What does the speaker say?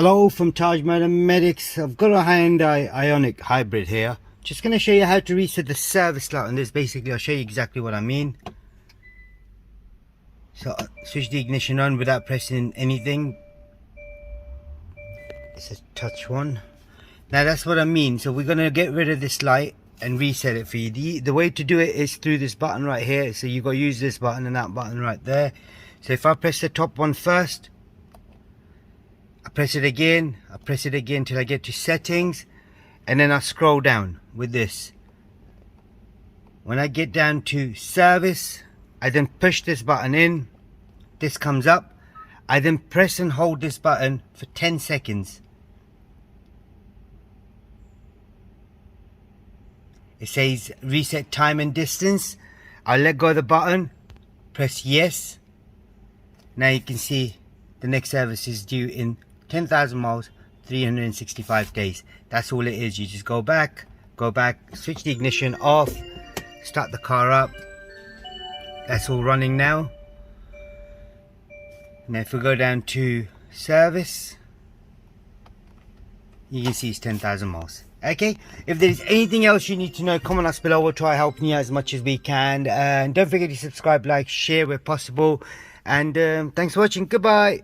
Hello from Tajmotormedics. I've got a Hyundai Ioniq Hybrid here. Just going to show you how to reset the service light on this. Basically, I'll show you exactly what I mean. So switch the ignition on without pressing anything. It's a touch one. Now that's what I mean. So we're going to get rid of this light and reset it for you. The way to do it is through this button right here. So you've got to use this button and that button right there. So if I press the top one first, I press it again till I get to settings, and then I scroll down with this. When I get down to service, I then push this button in. This comes up. I then press and hold this button for 10 seconds. It says reset time and distance. I'll let go of the button, press yes. Now you can see the next service is due in 10,000 miles, 365 days. That's all it is. You just go back, switch the ignition off, start the car up. That's all running now. Now if we go down to service, you can see it's 10,000 miles. Okay, if there's anything else you need to know, comment us below. We'll try helping you as much as we can. And don't forget to subscribe, like, share where possible. And thanks for watching. Goodbye.